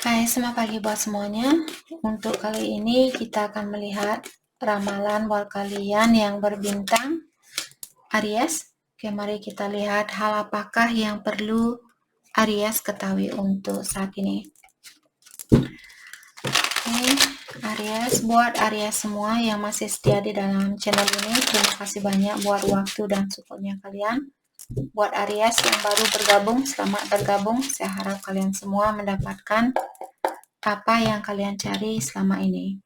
Hai, selamat pagi buat semuanya. Untuk kali ini kita akan melihat ramalan buat kalian yang berbintang Aries. Oke, mari kita lihat hal apakah yang perlu Aries ketahui untuk saat ini. Oke, Aries, buat Aries semua yang masih setia di dalam channel ini, terima kasih banyak buat waktu dan supportnya kalian. Buat Aries yang baru bergabung, selamat bergabung. Saya harap kalian semua mendapatkan apa yang kalian cari selama ini.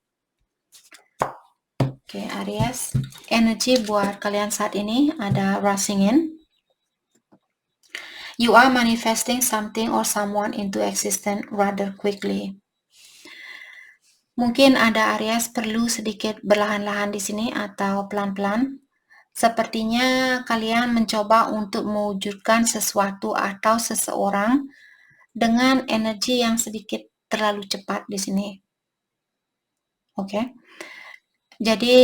Oke, Aries, energi buat kalian saat ini ada rushing in. You are manifesting something or someone into existence rather quickly. Mungkin ada Aries perlu sedikit berlahan-lahan di sini atau pelan-pelan. Sepertinya kalian mencoba untuk mewujudkan sesuatu atau seseorang dengan energi yang sedikit terlalu cepat di sini. Oke. Jadi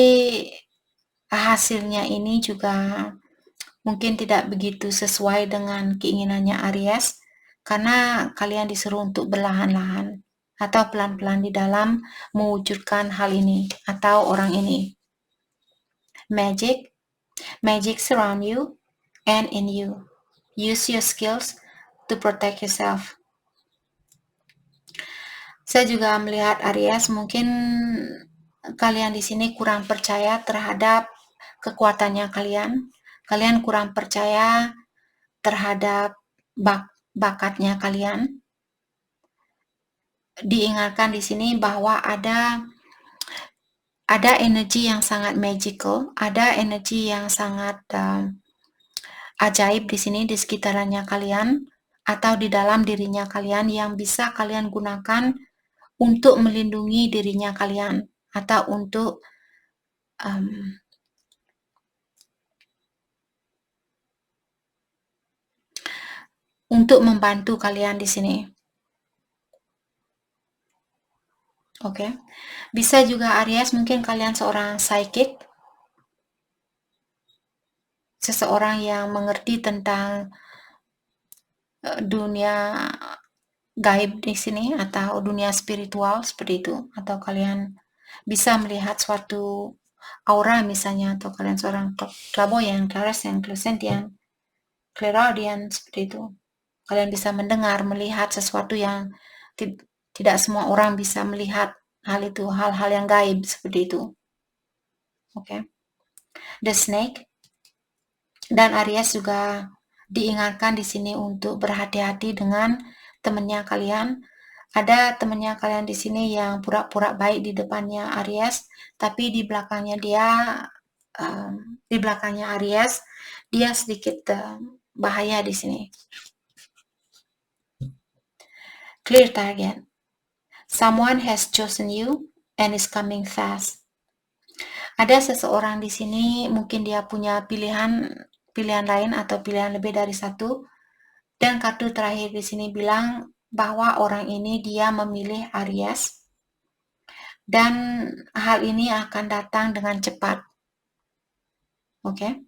hasilnya ini juga mungkin tidak begitu sesuai dengan keinginannya Aries, karena kalian disuruh untuk berlahan-lahan atau pelan-pelan di dalam mewujudkan hal ini atau orang ini. Magic surround you and in you. Use your skills to protect yourself. Saya juga melihat Aries, mungkin kalian di sini kurang percaya terhadap kekuatannya kalian. Kalian kurang percaya terhadap bakatnya kalian. Diingatkan di sini bahwa ada energi yang sangat magical, ada energi yang sangat ajaib di sini di sekitarannya kalian atau di dalam dirinya kalian yang bisa kalian gunakan untuk melindungi dirinya kalian atau untuk membantu kalian di sini. Oke. Bisa juga Aries, mungkin kalian seorang psychic, seseorang yang mengerti tentang dunia gaib di sini atau dunia spiritual seperti itu, atau kalian bisa melihat suatu aura misalnya, atau kalian seorang clairvoyant, clairsentient, clairsentient, clairaudient seperti itu. Kalian bisa mendengar, melihat sesuatu yang tidak semua orang bisa melihat hal itu, hal-hal yang gaib seperti itu. Oke. The Snake dan Aries juga diingatkan di sini untuk berhati-hati dengan temannya kalian. Ada temannya kalian di sini yang pura-pura baik di depannya Aries, tapi di belakangnya Aries dia sedikit bahaya di sini. Clear target. Someone has chosen you and is coming fast. Ada seseorang di sini, mungkin dia punya pilihan lain atau pilihan lebih dari satu. Dan kartu terakhir di sini bilang bahwa orang ini dia memilih Aries. Dan hal ini akan datang dengan cepat. Oke?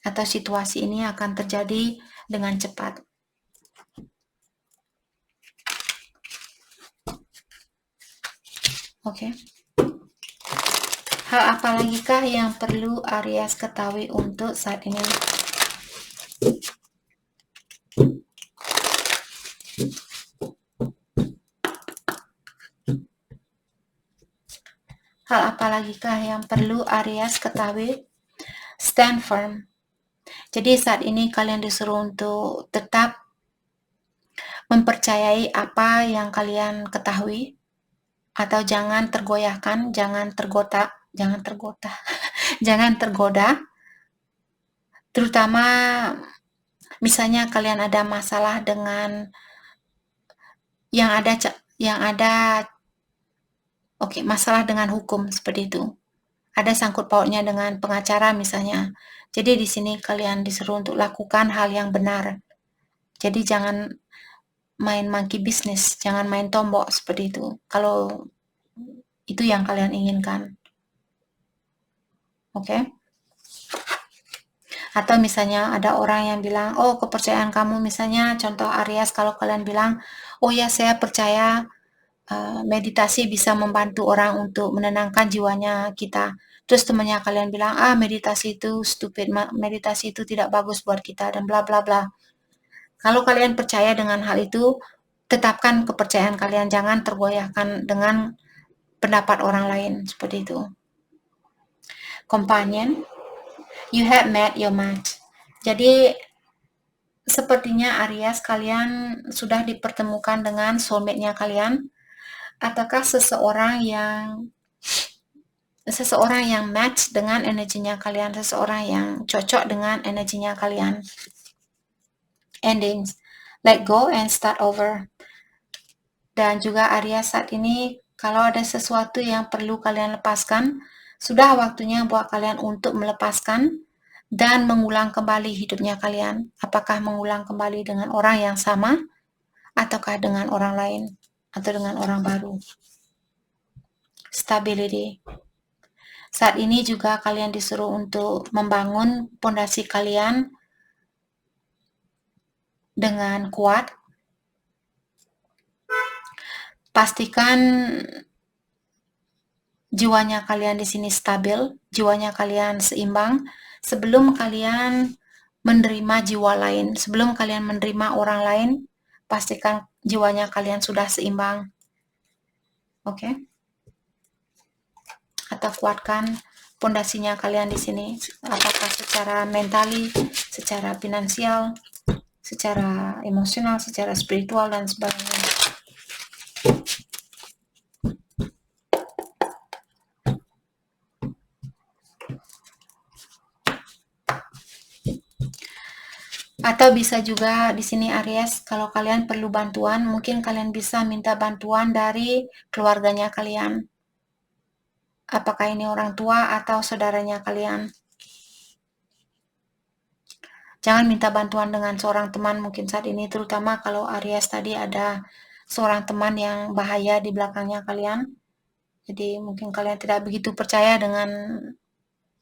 Atau situasi ini akan terjadi dengan cepat. Oke. Hal apa lagi kah yang perlu Aries ketahui untuk saat ini? Hal apa lagi kah yang perlu Aries ketahui? Stand firm. Jadi saat ini kalian disuruh untuk tetap mempercayai apa yang kalian ketahui, atau jangan tergoyahkan, jangan tergoda, terutama misalnya kalian ada masalah dengan masalah dengan hukum seperti itu. Ada sangkut pautnya dengan pengacara misalnya. Jadi di sini kalian disuruh untuk lakukan hal yang benar. Jadi jangan main monkey business, jangan main tombok seperti itu. Kalau itu yang kalian inginkan. Oke? Atau misalnya ada orang yang bilang, kepercayaan kamu, misalnya contoh Aries, kalau kalian bilang, oh ya saya percaya meditasi bisa membantu orang untuk menenangkan jiwanya kita. Terus temannya kalian bilang, meditasi itu stupid, meditasi itu tidak bagus buat kita, dan bla bla bla. Kalau kalian percaya dengan hal itu, tetapkan kepercayaan kalian, jangan tergoyahkan dengan pendapat orang lain, seperti itu. Companion, you have met your match. Jadi, sepertinya Aries, kalian sudah dipertemukan dengan soulmate-nya kalian, ataukah seseorang yang match dengan energinya kalian, seseorang yang cocok dengan energinya kalian. Endings, let go and start over. Dan juga Aries, saat ini kalau ada sesuatu yang perlu kalian lepaskan, sudah waktunya buat kalian untuk melepaskan dan mengulang kembali hidupnya kalian. Apakah mengulang kembali dengan orang yang sama ataukah dengan orang lain atau dengan orang baru. Stability. Saat ini juga kalian disuruh untuk membangun pondasi kalian dengan kuat. Pastikan jiwanya kalian di sini stabil, jiwanya kalian seimbang sebelum kalian menerima jiwa lain. Sebelum kalian menerima orang lain, pastikan jiwanya kalian sudah seimbang. Oke? Atau kuatkan pondasinya kalian di sini, apakah secara mentali, secara finansial, secara emosional, secara spiritual, dan sebagainya. Atau bisa juga di sini Aries, kalau kalian perlu bantuan, mungkin kalian bisa minta bantuan dari keluarganya kalian. Apakah ini orang tua atau saudaranya kalian. Jangan minta bantuan dengan seorang teman mungkin saat ini, terutama kalau Aries tadi ada seorang teman yang bahaya di belakangnya kalian. Jadi mungkin kalian tidak begitu percaya dengan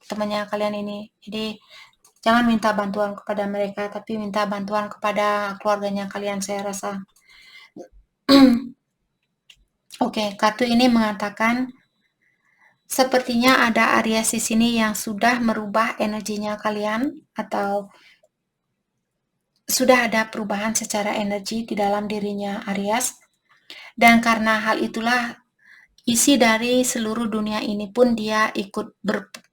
temannya kalian ini. Jadi jangan minta bantuan kepada mereka, tapi minta bantuan kepada keluarganya kalian, saya rasa. Oke, kartu ini mengatakan sepertinya ada Aries di sini yang sudah merubah energinya kalian, atau sudah ada perubahan secara energi di dalam dirinya Aries. Dan karena hal itulah isi dari seluruh dunia ini pun dia ikut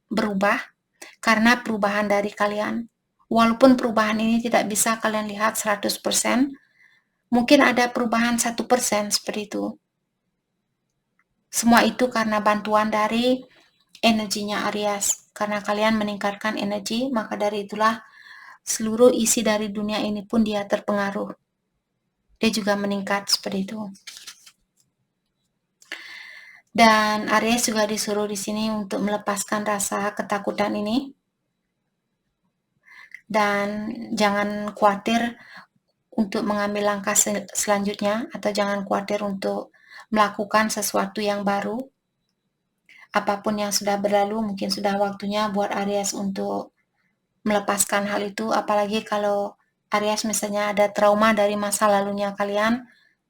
berubah karena perubahan dari kalian. Walaupun perubahan ini tidak bisa kalian lihat 100%, mungkin ada perubahan 1% seperti itu. Semua itu karena bantuan dari energinya Aries. Karena kalian meningkatkan energi, maka dari itulah seluruh isi dari dunia ini pun dia terpengaruh. Dia juga meningkat seperti itu. Dan Aries juga disuruh di sini untuk melepaskan rasa ketakutan ini. Dan jangan khawatir untuk mengambil langkah selanjutnya, atau jangan khawatir untuk melakukan sesuatu yang baru. Apapun yang sudah berlalu, mungkin sudah waktunya buat Aries untuk melepaskan hal itu, apalagi kalau Aries misalnya ada trauma dari masa lalunya kalian,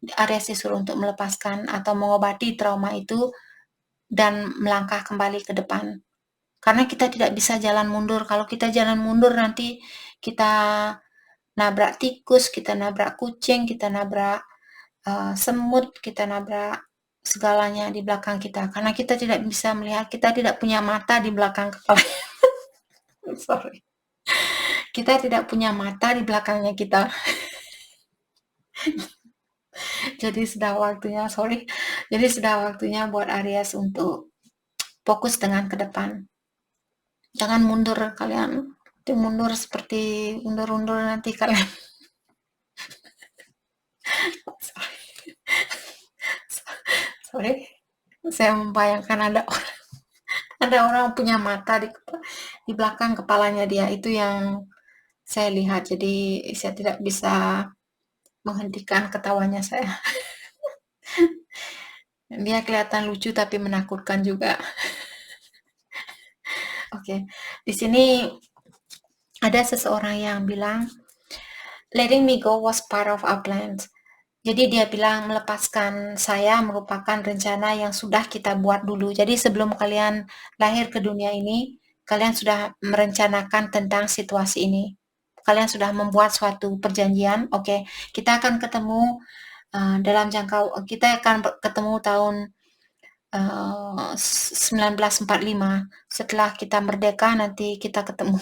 Aries disuruh untuk melepaskan atau mengobati trauma itu dan melangkah kembali ke depan. Karena kita tidak bisa jalan mundur. Kalau kita jalan mundur nanti kita nabrak tikus, kita nabrak kucing, kita nabrak semut, kita nabrak segalanya di belakang kita. Karena kita tidak bisa melihat, kita tidak punya mata di belakang kepala. Sorry. Kita tidak punya mata di belakangnya kita. Jadi sudah waktunya buat Aries untuk fokus dengan ke depan. Jangan mundur kalian. Mundur seperti undur-undur nanti kalian. Sorry. Saya membayangkan ada orang punya mata di belakang kepalanya dia. Itu yang saya lihat. Jadi saya tidak bisa menghentikan ketawanya saya. Dia kelihatan lucu tapi menakutkan juga. Oke. Di sini ada seseorang yang bilang, letting me go was part of our plans. Jadi dia bilang melepaskan saya merupakan rencana yang sudah kita buat dulu. Jadi sebelum kalian lahir ke dunia ini, kalian sudah merencanakan tentang situasi ini. Kalian sudah membuat suatu perjanjian, oke, kita akan ketemu dalam kita akan ketemu tahun 1945. Setelah kita merdeka nanti kita ketemu.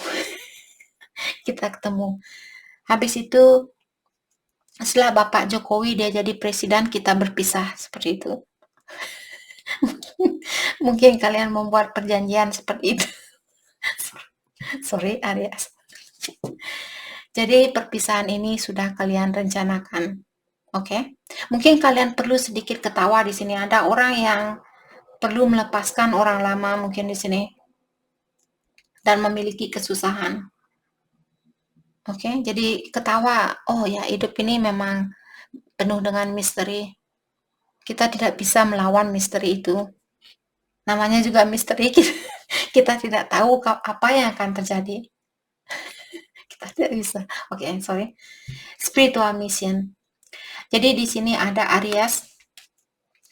Kita ketemu. Habis itu setelah Bapak Jokowi dia jadi presiden, kita berpisah seperti itu. Mungkin kalian membuat perjanjian seperti itu. Sorry, Aries. Jadi perpisahan ini sudah kalian rencanakan. Oke. Mungkin kalian perlu sedikit ketawa di sini. Ada orang yang perlu melepaskan orang lama mungkin di sini dan memiliki kesusahan. Oke, jadi ketawa. Oh ya, hidup ini memang penuh dengan misteri. Kita tidak bisa melawan misteri itu. Namanya juga misteri. Kita tidak tahu apa yang akan terjadi. Kita tidak bisa. Oke, sorry. Spiritual mission. Jadi di sini ada Aries.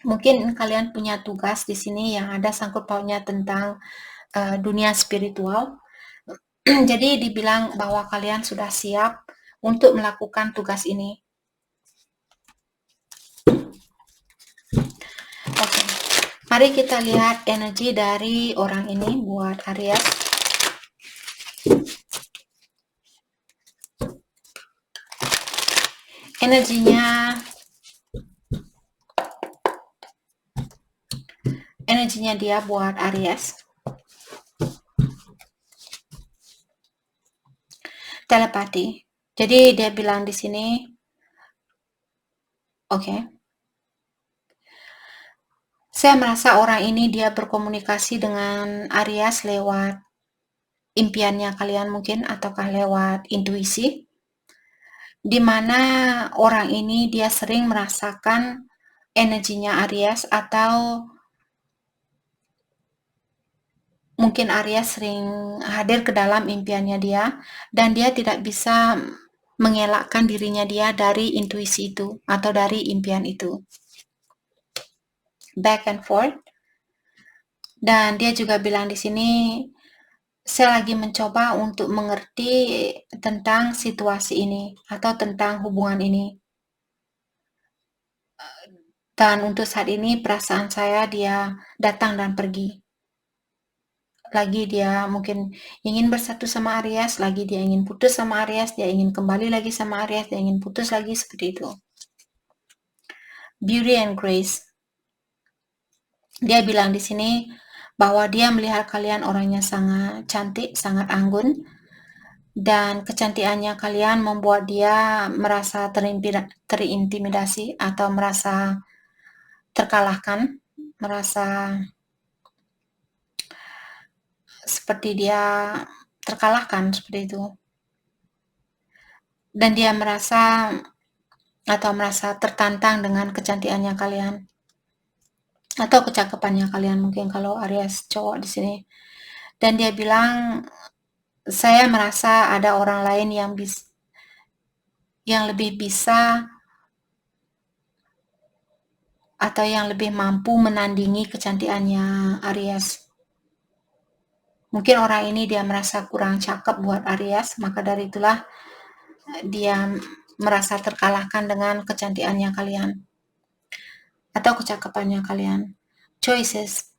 Mungkin kalian punya tugas di sini yang ada sangkut pautnya tentang dunia spiritual. Jadi dibilang bahwa kalian sudah siap untuk melakukan tugas ini. Oke. Mari kita lihat energi dari orang ini buat Aries. Energinya dia buat Aries. Telepati. Jadi dia bilang di sini, oke. Saya merasa orang ini dia berkomunikasi dengan Aries lewat impiannya kalian mungkin, ataukah lewat intuisi, di mana orang ini dia sering merasakan energinya Aries, atau mungkin Aries sering hadir ke dalam impiannya dia, dan dia tidak bisa mengelakkan dirinya dia dari intuisi itu atau dari impian itu. Back and forth. Dan dia juga bilang di sini, saya lagi mencoba untuk mengerti tentang situasi ini atau tentang hubungan ini. Dan untuk saat ini perasaan saya dia datang dan pergi. Lagi dia mungkin ingin bersatu sama Aries, lagi dia ingin putus sama Aries, dia ingin kembali lagi sama Aries, dia ingin putus lagi, seperti itu. Beauty and Grace. Dia bilang di sini bahwa dia melihat kalian orangnya sangat cantik, sangat anggun, dan kecantikannya kalian membuat dia merasa terintimidasi atau merasa terkalahkan, merasa seperti dia terkalahkan, seperti itu. Dan dia merasa tertantang dengan kecantikannya kalian atau kecakapannya kalian, mungkin kalau Aries cowok di sini. Dan dia bilang, saya merasa ada orang lain yang lebih bisa atau yang lebih mampu menandingi kecantikannya Aries. Mungkin orang ini dia merasa kurang cakep buat Aries, maka dari itulah dia merasa terkalahkan dengan kecantikannya kalian atau kecakapannya kalian. Choices.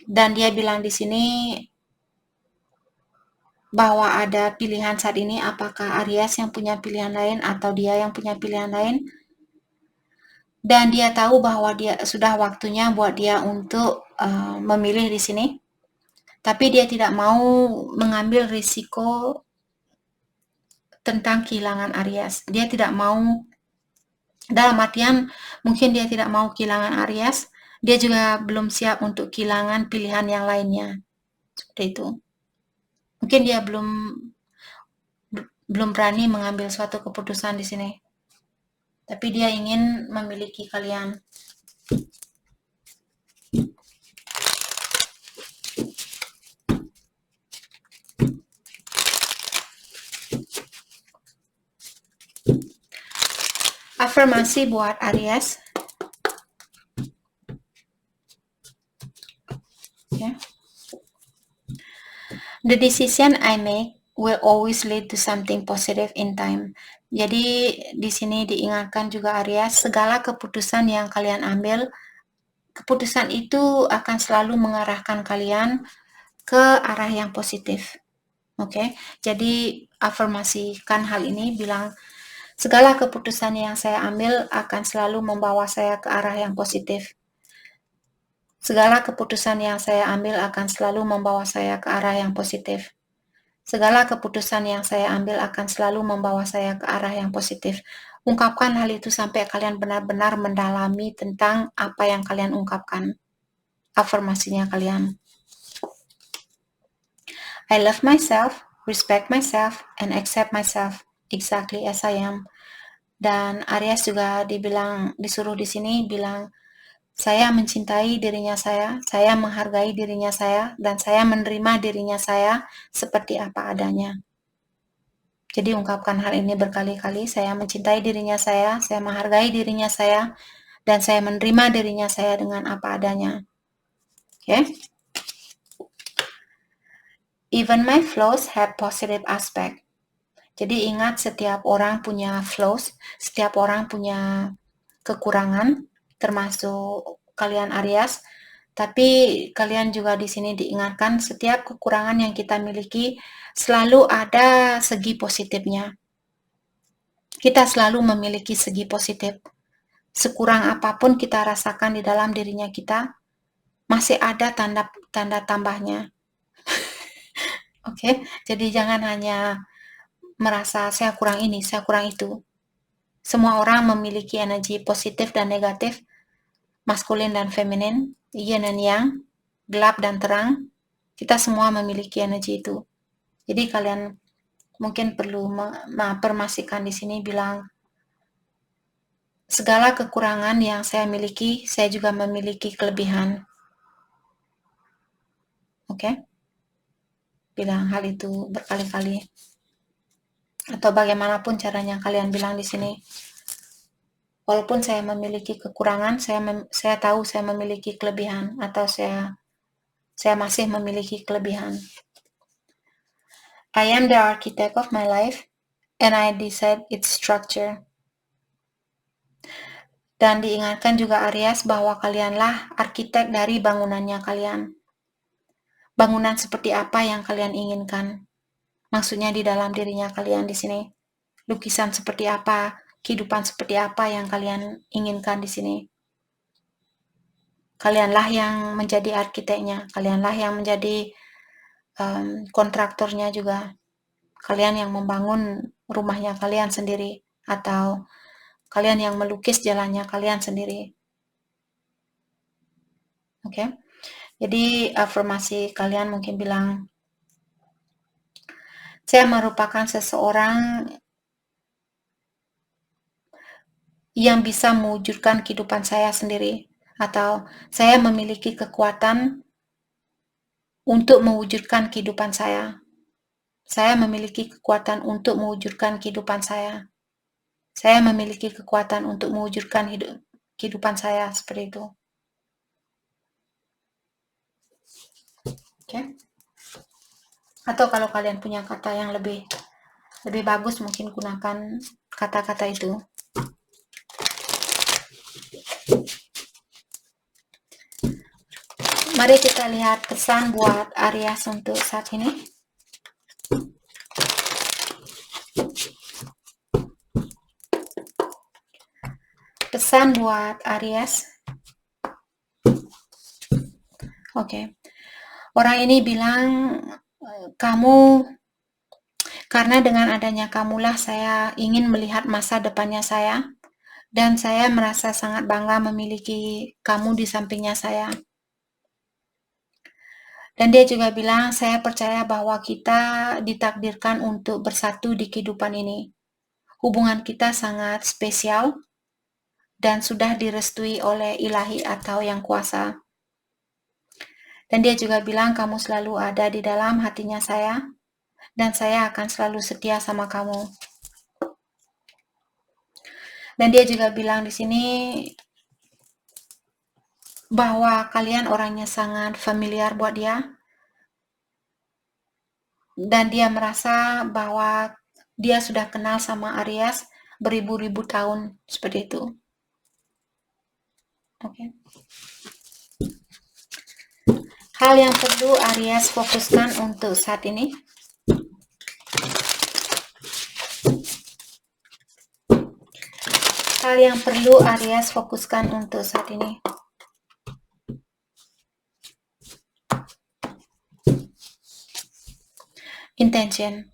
Dan dia bilang di sini bahwa ada pilihan saat ini, apakah Aries yang punya pilihan lain atau dia yang punya pilihan lain. Dan dia tahu bahwa dia sudah waktunya buat dia untuk memilih di sini. Tapi dia tidak mau mengambil risiko tentang kehilangan Aries. Dia tidak mau, dalam artian mungkin dia tidak mau kehilangan Aries, dia juga belum siap untuk kehilangan pilihan yang lainnya. Seperti itu. Mungkin dia belum berani mengambil suatu keputusan di sini. Tapi dia ingin memiliki kalian. Afirmasi buat Aries. Okay. The decision I make will always lead to something positive in time. Jadi di sini diingatkan juga Aries, segala keputusan yang kalian ambil, keputusan itu akan selalu mengarahkan kalian ke arah yang positif. Oke, jadi afirmasikan hal ini, bilang segala keputusan yang saya ambil akan selalu membawa saya ke arah yang positif. Segala keputusan yang saya ambil akan selalu membawa saya ke arah yang positif. Segala keputusan yang saya ambil akan selalu membawa saya ke arah yang positif. Ungkapkan hal itu sampai kalian benar-benar mendalami tentang apa yang kalian ungkapkan. Afirmasinya kalian. I love myself, respect myself, and accept myself exactly as I am. Dan Aries juga disuruh di sini bilang, saya mencintai dirinya saya menghargai dirinya saya, dan saya menerima dirinya saya seperti apa adanya. Jadi ungkapkan hal ini berkali-kali, saya mencintai dirinya saya menghargai dirinya saya, dan saya menerima dirinya saya dengan apa adanya. Okay? Even my flaws have positive aspect. Jadi ingat, setiap orang punya flaws, setiap orang punya kekurangan, termasuk kalian Aries. Tapi kalian juga di sini diingatkan, setiap kekurangan yang kita miliki selalu ada segi positifnya. Kita selalu memiliki segi positif. Sekurang apapun kita rasakan di dalam dirinya kita, masih ada tanda tambahnya. Oke, jadi jangan hanya merasa saya kurang ini, saya kurang itu. Semua orang memiliki energi positif dan negatif, maskulin dan feminin, yin dan yang, gelap dan terang. Kita semua memiliki energi itu. Jadi kalian mungkin perlu mengafirmasikan di sini, bilang segala kekurangan yang saya miliki, saya juga memiliki kelebihan. Oke? Bilang hal itu berkali-kali. Atau bagaimanapun caranya kalian bilang di sini. Walaupun saya memiliki kekurangan, saya tahu saya memiliki kelebihan, atau saya masih memiliki kelebihan. I am the architect of my life, and I decide its structure. Dan diingatkan juga Aries bahwa kalianlah arsitek dari bangunannya kalian. Bangunan seperti apa yang kalian inginkan? Maksudnya di dalam dirinya kalian di sini. Lukisan seperti apa? Kehidupan seperti apa yang kalian inginkan di sini? Kalianlah yang menjadi arsiteknya. Kalianlah yang menjadi kontraktornya juga. Kalian yang membangun rumahnya kalian sendiri, atau kalian yang melukis jalannya kalian sendiri. Oke? Jadi afirmasi kalian mungkin bilang, saya merupakan seseorang yang bisa mewujudkan kehidupan saya sendiri, atau saya memiliki kekuatan untuk mewujudkan kehidupan saya. Saya memiliki kekuatan untuk mewujudkan kehidupan saya. Saya memiliki kekuatan untuk mewujudkan kehidupan saya, seperti itu. Oke? Atau kalau kalian punya kata yang lebih bagus, mungkin gunakan kata-kata itu. Mari kita lihat pesan buat Aries untuk saat ini. Pesan buat Aries. Oke. Orang ini bilang, kamu, karena dengan adanya kamulah saya ingin melihat masa depannya saya, dan saya merasa sangat bangga memiliki kamu di sampingnya saya. Dan dia juga bilang, saya percaya bahwa kita ditakdirkan untuk bersatu di kehidupan ini. Hubungan kita sangat spesial dan sudah direstui oleh Ilahi atau Yang Kuasa. Dan dia juga bilang, kamu selalu ada di dalam hatinya saya, dan saya akan selalu setia sama kamu. Dan dia juga bilang di sini bahwa kalian orangnya sangat familiar buat dia, dan dia merasa bahwa dia sudah kenal sama Aries beribu-ribu tahun, seperti itu. Oke. Hal yang perlu Aries fokuskan untuk saat ini. Hal yang perlu Aries fokuskan untuk saat ini. Intention.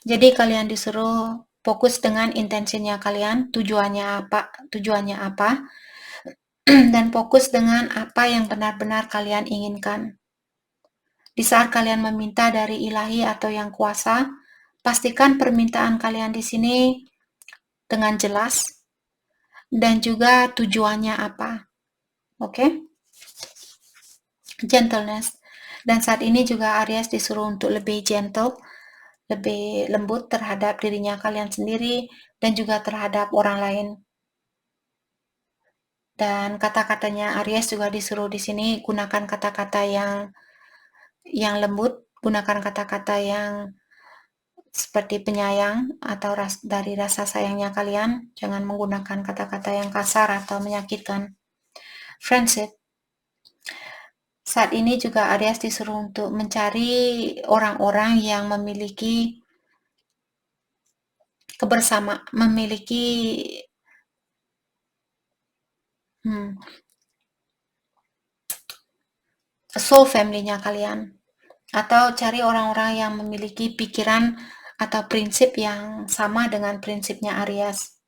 Jadi kalian disuruh fokus dengan intensinya kalian, tujuannya apa, dan fokus dengan apa yang benar-benar kalian inginkan. Di saat kalian meminta dari ilahi atau yang kuasa, pastikan permintaan kalian di sini dengan jelas dan juga tujuannya apa. Oke? Gentleness. Dan saat ini juga Aries disuruh untuk lebih gentle, lebih lembut terhadap dirinya kalian sendiri dan juga terhadap orang lain. Dan kata-katanya Aries juga disuruh di sini gunakan kata-kata yang lembut, gunakan kata-kata yang seperti penyayang atau dari rasa sayangnya kalian. Jangan menggunakan kata-kata yang kasar atau menyakitkan. Friendship. Saat ini juga Aries disuruh untuk mencari orang-orang yang memiliki soul family-nya kalian, atau cari orang-orang yang memiliki pikiran atau prinsip yang sama dengan prinsipnya Aries.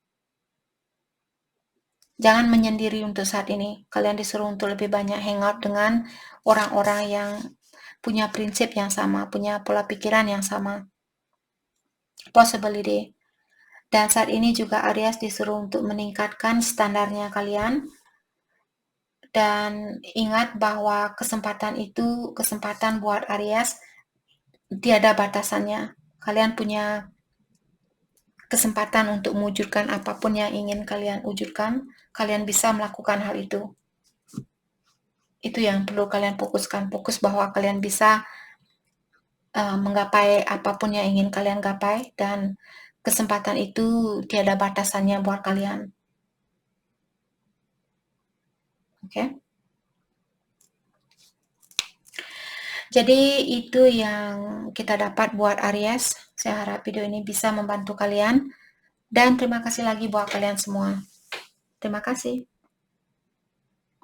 Jangan menyendiri untuk saat ini. Kalian disuruh untuk lebih banyak hangout dengan orang-orang yang punya prinsip yang sama, punya pola pikiran yang sama. Possibility. Dan saat ini juga Aries disuruh untuk meningkatkan standarnya kalian. Dan ingat bahwa kesempatan itu kesempatan buat Aries, tiada batasannya. Kalian punya kesempatan untuk mewujudkan apapun yang ingin kalian wujudkan. Kalian bisa melakukan hal itu. Itu yang perlu kalian fokuskan. Fokus bahwa kalian bisa menggapai apapun yang ingin kalian gapai, dan kesempatan itu tiada batasannya buat kalian. Oke? Jadi itu yang kita dapat buat Aries. Saya harap video ini bisa membantu kalian. Dan terima kasih lagi buat kalian semua. Terima kasih.